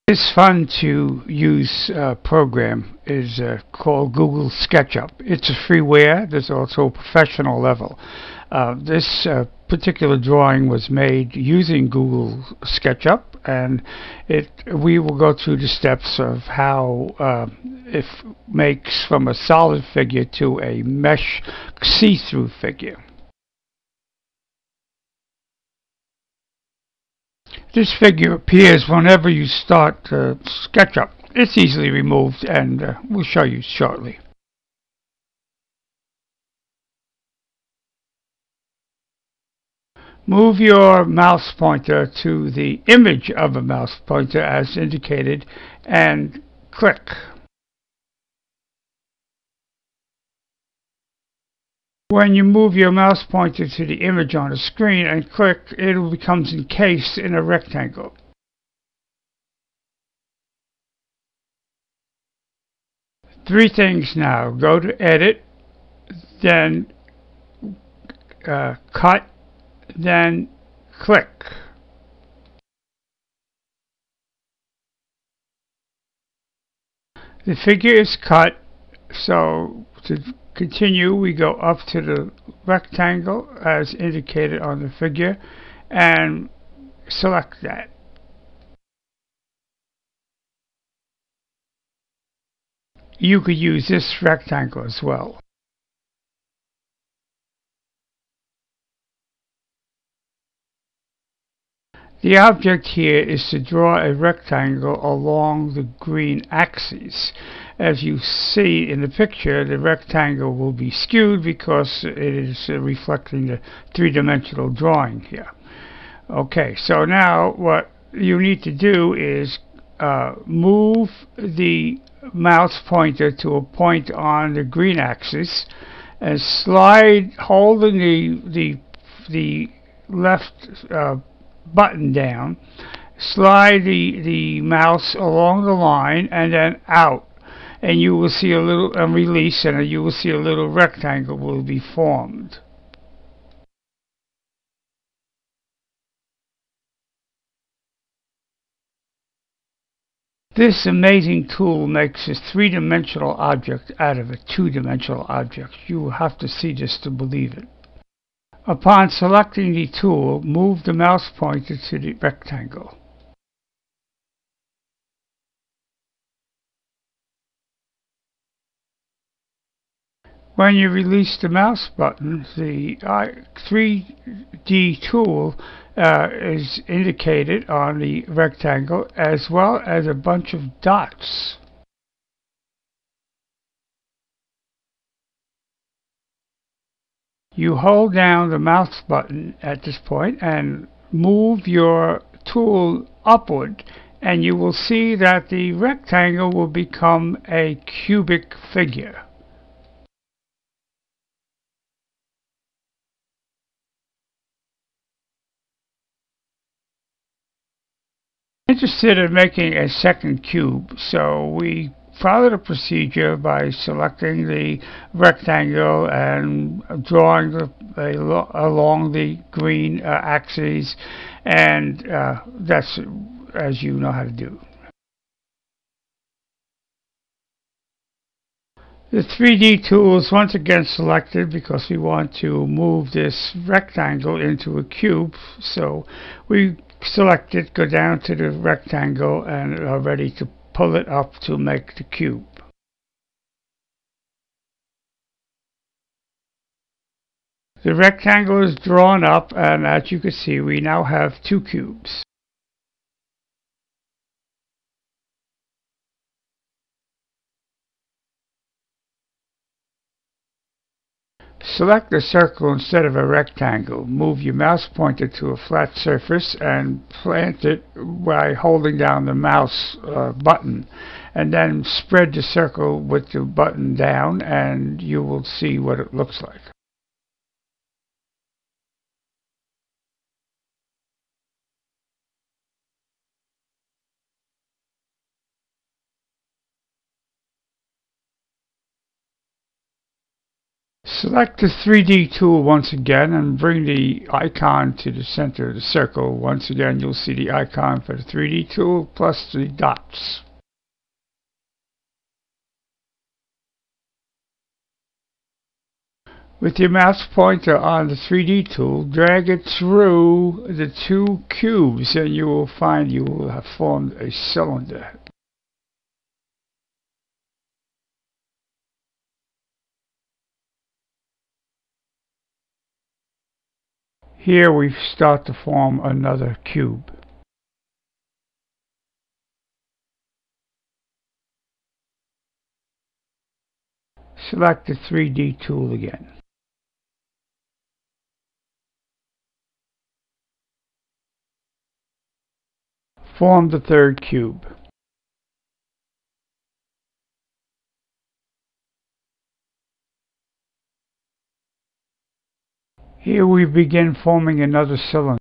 This fun to use program is called Google Sketchup. It's a freeware. There's also a professional level. This particular drawing was made using Google Sketchup, and we will go through the steps of how it makes from a solid figure to a mesh see-through figure. This figure appears whenever you start SketchUp. It's easily removed, and we'll show you shortly. Move your mouse pointer to the image of a mouse pointer as indicated and click. When you move your mouse pointer to the image on the screen and click, it becomes encased in a rectangle. Three things now. Go to Edit, then Cut, then Click. The figure is cut, so to continue, we go up to the rectangle as indicated on the figure and select that. You could use this rectangle as well. The object here is to draw a rectangle along the green axis. As you see in the picture, the rectangle will be skewed because it is reflecting the three-dimensional drawing here. Okay, so now what you need to do is move the mouse pointer to a point on the green axis and slide, holding the left button down, slide the mouse along the line and then out, and you will see a little release, and you will see a little rectangle will be formed. This amazing tool makes a three-dimensional object out of a two-dimensional object. You will have to see this to believe it. Upon selecting the tool, move the mouse pointer to the rectangle. When you release the mouse button, the 3D tool is indicated on the rectangle as well as a bunch of dots. You hold down the mouse button at this point and move your tool upward, and you will see that the rectangle will become a cubic figure. Interested in making a second cube, so we follow the procedure by selecting the rectangle and drawing along the green axis, and that's as you know how to do. The 3D tool is once again selected because we want to move this rectangle into a cube, so we select it, go down to the rectangle, and are ready to pull it up to make the cube. The rectangle is drawn up, and as you can see, we now have two cubes. Select a circle instead of a rectangle. Move your mouse pointer to a flat surface and plant it by holding down the mouse button, and then spread the circle with the button down, and you will see what it looks like. Select the 3D tool once again and bring the icon to the center of the circle. Once again, you'll see the icon for the 3D tool plus the dots. With your mouse pointer on the 3D tool, drag it through the two cubes and you will find you will have formed a cylinder. Here we start to form another cube. Select the 3D tool again. Form the third cube. Here we begin forming another cylinder.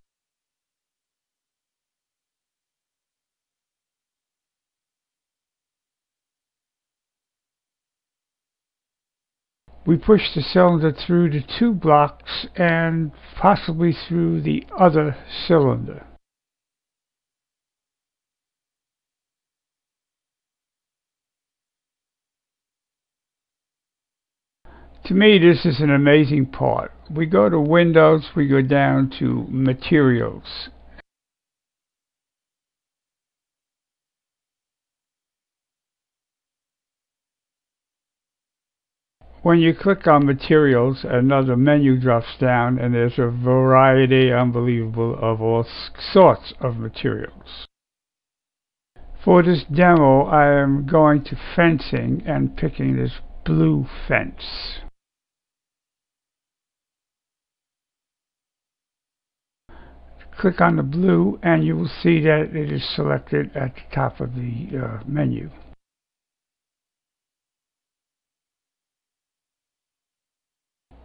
We push the cylinder through the two blocks and possibly through the other cylinder. To me, this is an amazing part. We go to Windows, we go down to Materials. When you click on Materials, another menu drops down and there's a variety, unbelievable, of all sorts of materials. For this demo, I am going to fencing and picking this blue fence. Click on the blue and you will see that it is selected at the top of the menu.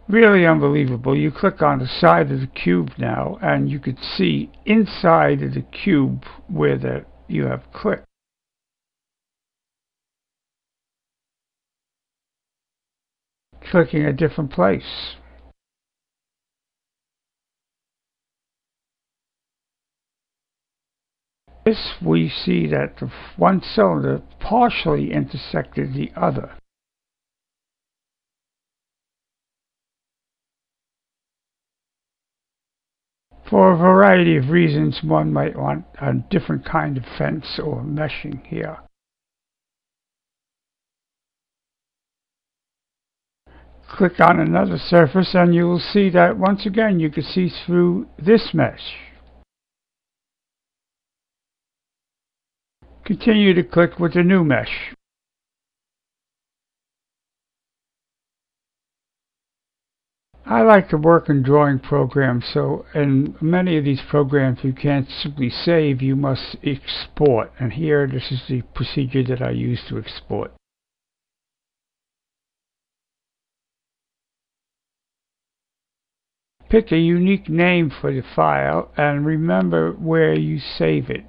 Really unbelievable. You click on the side of the cube now and you could see inside of the cube where you have clicked. Clicking a different place. This we see that the one cylinder partially intersected the other. For a variety of reasons, one might want a different kind of fence or meshing here. Click on another surface and you will see that once again you can see through this mesh. Continue to click with the new mesh. I like to work in drawing programs, so in many of these programs you can't simply save, you must export. And here this is the procedure that I use to export. Pick a unique name for the file and remember where you save it.